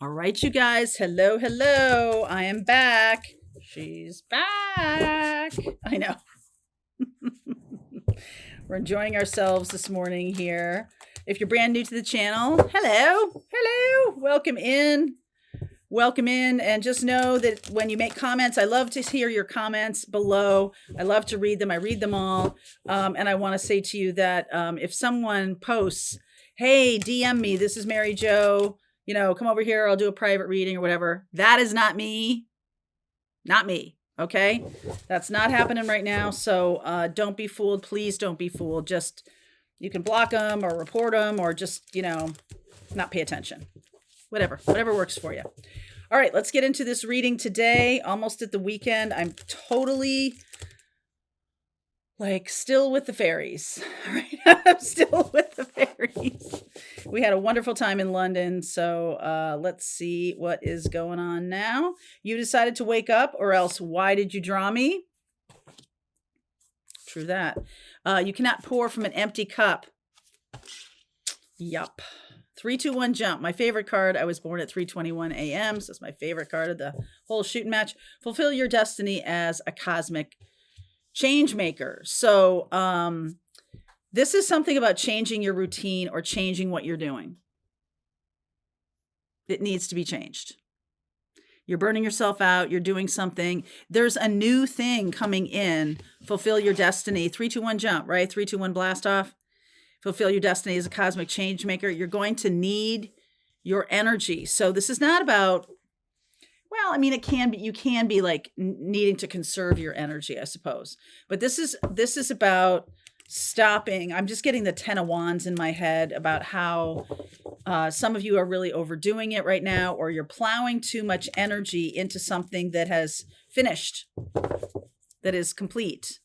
All right, you guys. Hello, hello. I am back. She's back. I know. We're enjoying ourselves this morning here. If you're brand new to the channel, hello, hello. Welcome in. Welcome in. And just know that when you make comments, I love to hear your comments below. I love to read them. I read them all. And I want to say to you that if someone posts, hey, DM me, this is Mary Jo, come over here, I'll do a private reading or whatever. That is not me. Not me. Okay. That's not happening right now. So don't be fooled. Please don't be fooled. Just, you can block them or report them or just, not pay attention. Whatever works for you. All right, let's get into this reading today. Almost at the weekend. I'm totally still with the fairies. Right? I'm still with the fairies. We had a wonderful time in London. So let's see what is going on now. You decided to wake up, or else why did you draw me? True that. You cannot pour from an empty cup. Yup. 3-2-1 jump. My favorite card. I was born at 3:21 a.m. So it's my favorite card of the whole shooting match. Fulfill your destiny as a cosmic change maker. So this is something about changing your routine or changing what you're doing. It needs to be changed. You're burning yourself out. You're doing something. There's a new thing coming in. Fulfill your destiny. 3-2-1 jump, right? 3-2-1 blast off. Fulfill your destiny as a cosmic change maker. You're going to need your energy. So this is not about, well, I mean, it can be, you can be like needing to conserve your energy, I suppose. But this is about stopping. I'm just getting the 10 of Wands in my head about how some of you are really overdoing it right now, or you're plowing too much energy into something that has finished, that is complete.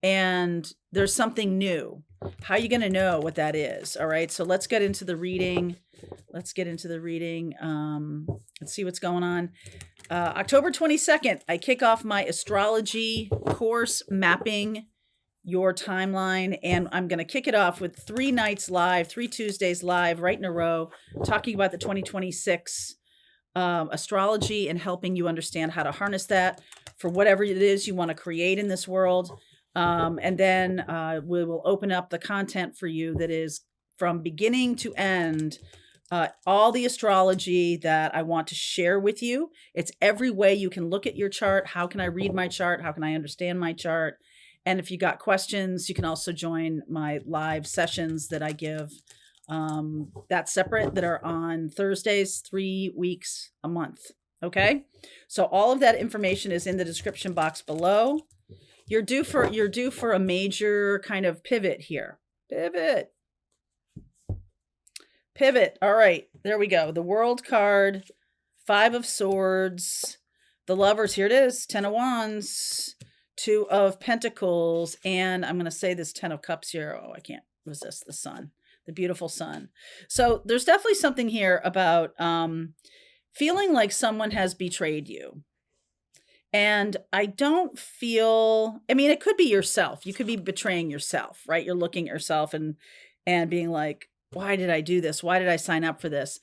And there's something new. How are you going to know what that is? All right. So let's get into the reading. Let's see what's going on. October 22nd, I kick off my astrology course, mapping your timeline. And I'm going to kick it off with 3 nights live, 3 Tuesdays live right in a row, talking about the 2026 astrology and helping you understand how to harness that for whatever it is you want to create in this world. And then we will open up the content for you that is from beginning to end, all the astrology that I want to share with you. It's every way you can look at your chart. How can I read my chart? How can I understand my chart? And if you got questions, you can also join my live sessions that I give. That's separate, that are on Thursdays, 3 weeks a month. Okay. So all of that information is in the description box below. You're due for a major kind of pivot here. Pivot. All right, there we go. The World card, 5 of Swords, the Lovers. Here it is. 10 of Wands, 2 of Pentacles, and I'm going to say this 10 of Cups here. Oh, I can't resist the sun, the beautiful sun. So there's definitely something here about feeling like someone has betrayed you. And I don't feel, I mean, it could be yourself. You could be betraying yourself, right? You're looking at yourself and being like, why did I do this? Why did I sign up for this?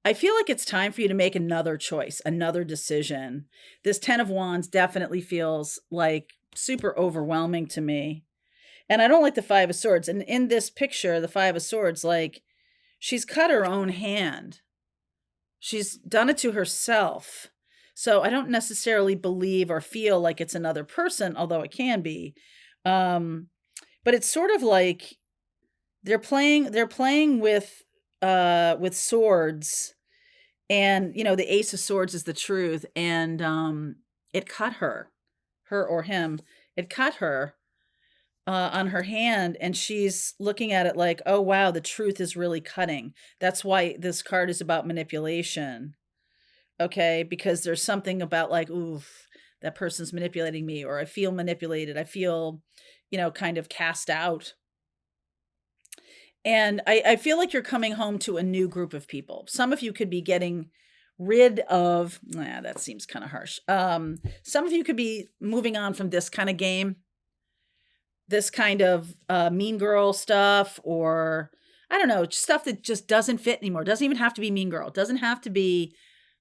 I feel like it's time for you to make another choice, another decision. This 10 of Wands definitely feels like super overwhelming to me. And I don't like the 5 of Swords. And in this picture, the 5 of Swords, like, she's cut her own hand. She's done it to herself. So I don't necessarily believe or feel like it's another person, although it can be. But it's sort of like they're playing with swords, and the Ace of Swords is the truth, and it cut her or him. It cut her on her hand, and she's looking at it like, oh wow, the truth is really cutting. That's why this card is about manipulation. Okay, because there's something about like, oof, that person's manipulating me, or I feel manipulated. I feel, kind of cast out. And I feel like you're coming home to a new group of people. Some of you could be getting rid of, that seems kind of harsh. Some of you could be moving on from this kind of game, this kind of mean girl stuff, or I don't know, stuff that just doesn't fit anymore. It doesn't even have to be mean girl. It doesn't have to be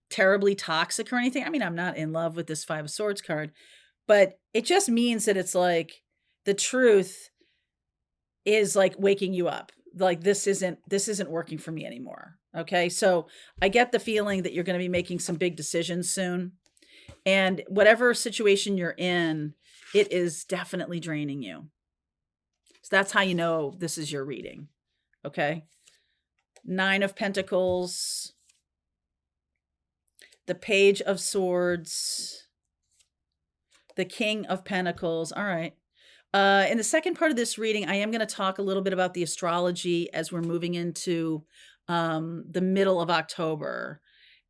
terribly toxic or anything. I mean, I'm not in love with this 5 of Swords card, but it just means that it's like the truth is like waking you up. Like this isn't working for me anymore. Okay? So, I get the feeling that you're going to be making some big decisions soon. And whatever situation you're in, it is definitely draining you. So that's how you know this is your reading. Okay? 9 of Pentacles, the Page of Swords, the King of Pentacles. All right. In the second part of this reading, I am going to talk a little bit about the astrology as we're moving into the middle of October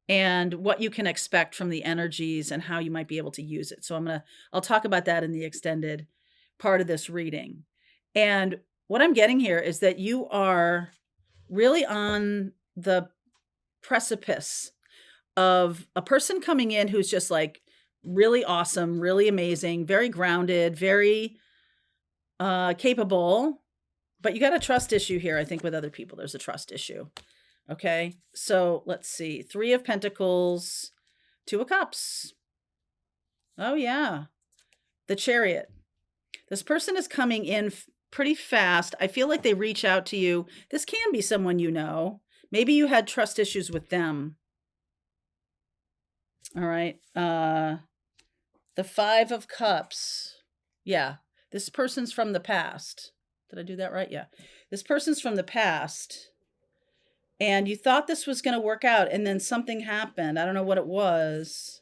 and what you can expect from the energies and how you might be able to use it. So I'll talk about that in the extended part of this reading. And what I'm getting here is that you are really on the precipice of a person coming in who's just like really awesome, really amazing, very grounded, very capable, but you got a trust issue here. I think with other people, there's a trust issue. Okay. So let's see. 3 of Pentacles, 2 of Cups. Oh yeah. The Chariot. This person is coming in pretty fast. I feel like they reach out to you. This can be someone you know. Maybe you had trust issues with them. All right. The 5 of Cups. Yeah. This person's from the past. Did I do that right? Yeah. This person's from the past. And you thought this was going to work out, and then something happened. I don't know what it was.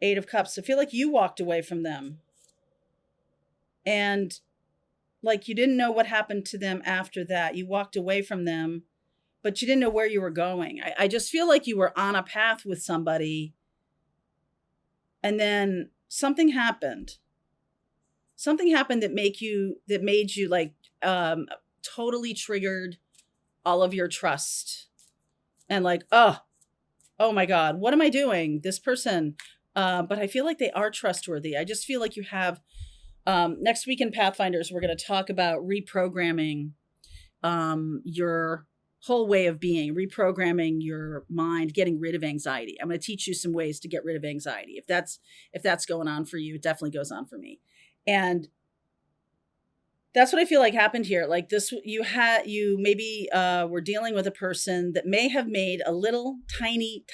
8 of Cups. I feel like you walked away from them. And like you didn't know what happened to them after that. You walked away from them, but you didn't know where you were going. I just feel like you were on a path with somebody, and then something happened. Something happened that made you like totally triggered all of your trust. And like, oh my God, what am I doing? This person. But I feel like they are trustworthy. I just feel like you have, next week in Pathfinders, we're going to talk about reprogramming your whole way of being, reprogramming your mind, getting rid of anxiety. I'm going to teach you some ways to get rid of anxiety. If that's going on for you, it definitely goes on for me. And that's what I feel like happened here. Like this, you maybe were dealing with a person that may have made a little tiny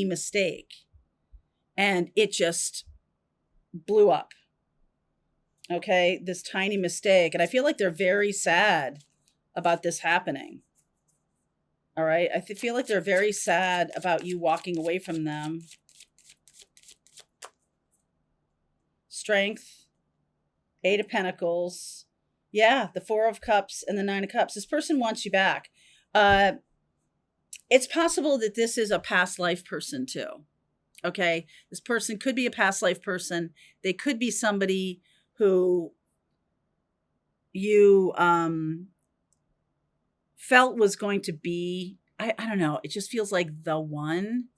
mistake, and it just blew up. Okay, this tiny mistake. And I feel like they're very sad about this happening. All right, I feel like they're very sad about you walking away from them. Strength, 8 of Pentacles. Yeah, the 4 of Cups and the 9 of Cups. This person wants you back. It's possible that this is a past life person too. Okay, this person could be a past life person. They could be somebody who you felt was going to be, I don't know, it just feels like the one.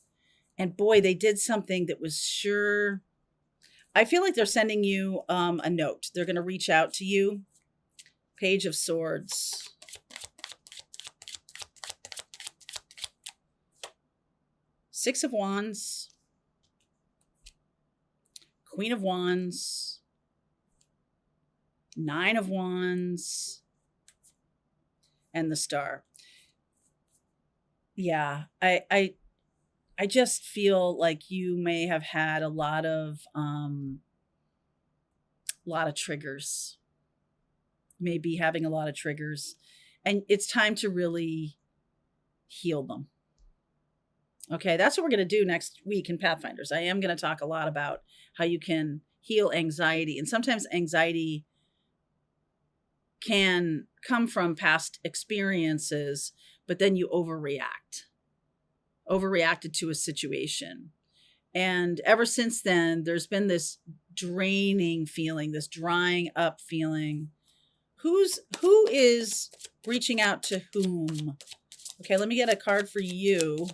And boy, they did something that was sure. I feel like they're sending you a note. They're going to reach out to you. Page of Swords. Six of Wands. Queen of Wands. 9 of Wands. And the Star. Yeah, I just feel like you may have had a lot of triggers. May be having a lot of triggers, and it's time to really heal them. Okay, that's what we're going to do next week in Pathfinders. I am going to talk a lot about how you can heal anxiety, and sometimes anxiety can come from past experiences, but then you overreacted to a situation. And ever since then, there's been this draining feeling, this drying up feeling. Who is reaching out to whom? Okay, let me get a card for you.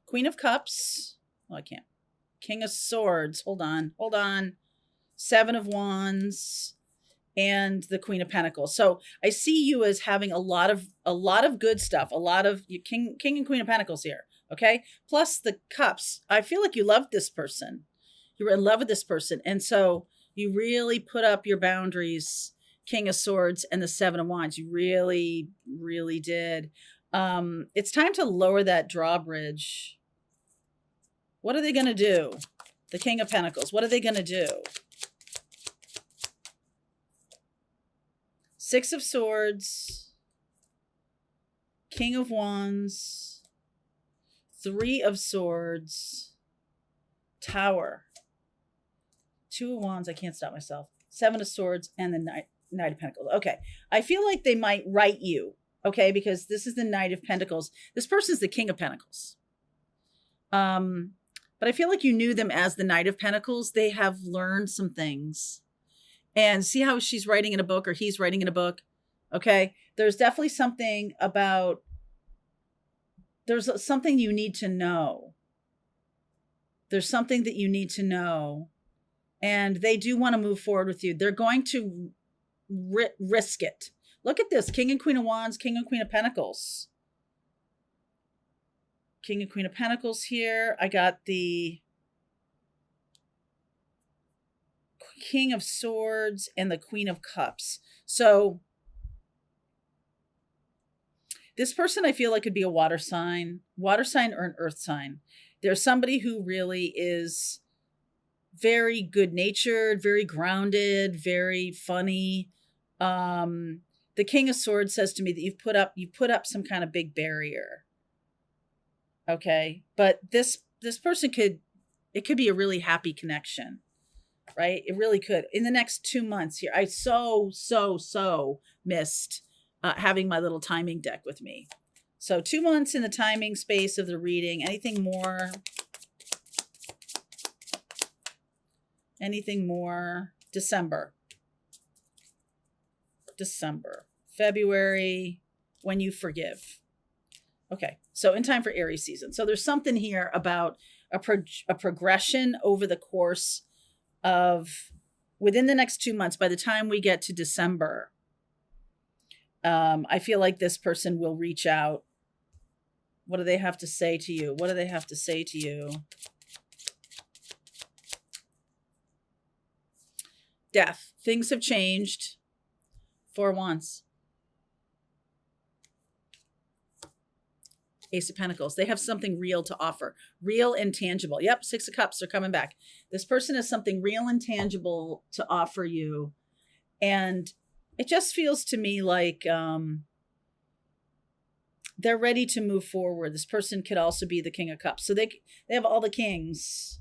Queen of Cups. Oh, I can't. King of Swords. Hold on. 7 of Wands. and the Queen of Pentacles. So I see you as having a lot of good stuff, a lot of you king and Queen of Pentacles here. Okay. Plus the cups. I feel like you loved this person. You were in love with this person. And so you really put up your boundaries, King of Swords and the Seven of Wands. You really, really did. It's time to lower that drawbridge. What are they going to do? The King of Pentacles. What are they going to do? Six of Swords, King of Wands, Three of Swords, Tower, Two of Wands. I can't stop myself. Seven of Swords and the Knight of Pentacles. Okay. I feel like they might write you, okay, because this is the Knight of Pentacles. This person's the King of Pentacles. But I feel like you knew them as the Knight of Pentacles. They have learned some things. And see how she's writing in a book or he's writing in a book. Okay. There's definitely something about, there's something you need to know. There's something that you need to know. And they do want to move forward with you. They're going to risk it. Look at this. King and Queen of Wands, King and Queen of Pentacles. King and Queen of Pentacles here. I got the King of Swords and the Queen of Cups. So this person I feel like could be a water sign or an earth sign. There's somebody who really is very good-natured, very grounded, very funny. The King of Swords says to me that you've put up some kind of big barrier. Okay. But this person could be a really happy connection. Right? It really could. In the next 2 months here, I so missed having my little timing deck with me. So 2 months in the timing space of the reading. Anything more? Anything more? December. February, when you forgive. Okay. So in time for Aries season. So there's something here about a progression over the course of within the next 2 months. By the time we get to December, I feel like this person will reach out. What do they have to say to you? What do they have to say to you? Death. Things have changed. 4 Wands. Ace of Pentacles. They have something real to offer. Real and tangible. Yep, Six of Cups are coming back. This person has something real and tangible to offer you. And it just feels to me like they're ready to move forward. This person could also be the King of Cups. So they have all the kings,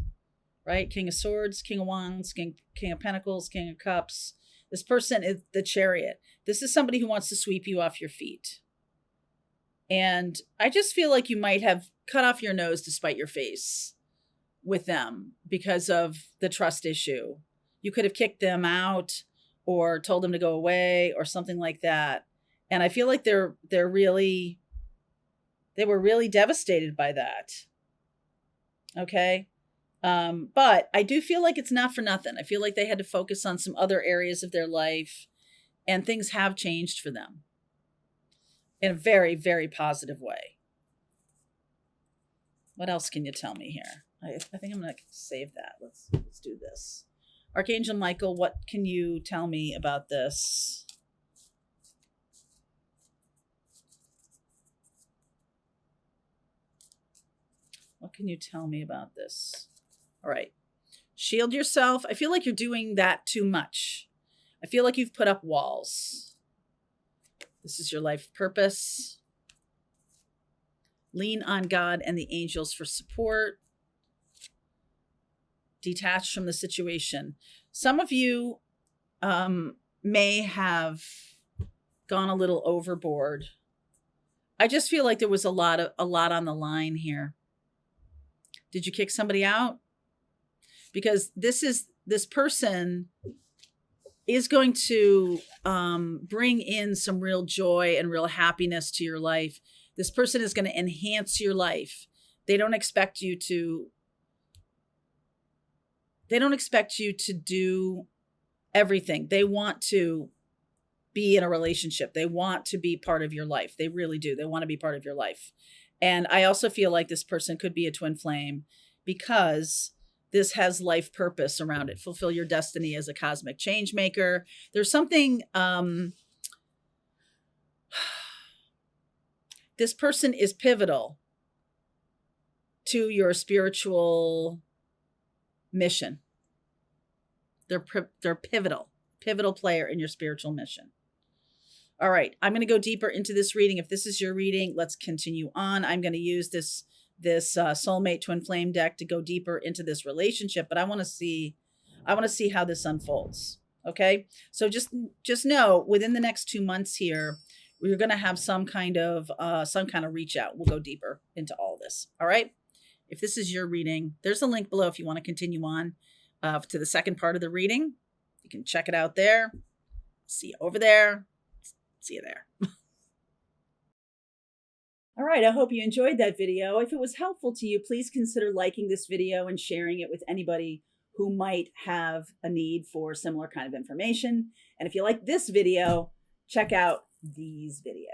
right? King of Swords, King of Wands, King of Pentacles, King of Cups. This person is the Chariot. This is somebody who wants to sweep you off your feet. And I just feel like you might have cut off your nose to spite your face with them because of the trust issue. You could have kicked them out or told them to go away or something like that. And I feel like they were really devastated by that. Okay. But I do feel like it's not for nothing. I feel like they had to focus on some other areas of their life and things have changed for them in a very, very positive way. What else can you tell me here? I think I'm going to save that. Let's do this. Archangel Michael, what can you tell me about this? What can you tell me about this? All right. Shield yourself. I feel like you're doing that too much. I feel like you've put up walls. This is your life purpose. Lean on God and the angels for support. Detach from the situation. Some of you may have gone a little overboard. I just feel like there was a lot on the line here. Did you kick somebody out? Because this person is going to bring in some real joy and real happiness to your life. This person is going to enhance your life. They don't expect you to do everything. They want to be in a relationship. They want to be part of your life. They really do. They want to be part of your life. And I also feel like this person could be a twin flame because this has life purpose around it. Fulfill your destiny as a cosmic change maker. There's something, this person is pivotal to your spiritual mission. They're pivotal player in your spiritual mission. All right, I'm going to go deeper into this reading. If this is your reading, let's continue on. I'm going to use this soulmate twin flame deck to go deeper into this relationship, but I want to see how this unfolds. Okay, so just know within the next 2 months here, we're going to have some kind of reach out. We'll go deeper into all this. All right. If this is your reading, there's a link below if you want to continue on to the second part of the reading. You can check it out there. See you over there. See you there. All right, I hope you enjoyed that video. If it was helpful to you, please consider liking this video and sharing it with anybody who might have a need for similar kind of information. And if you like this video, check out these videos.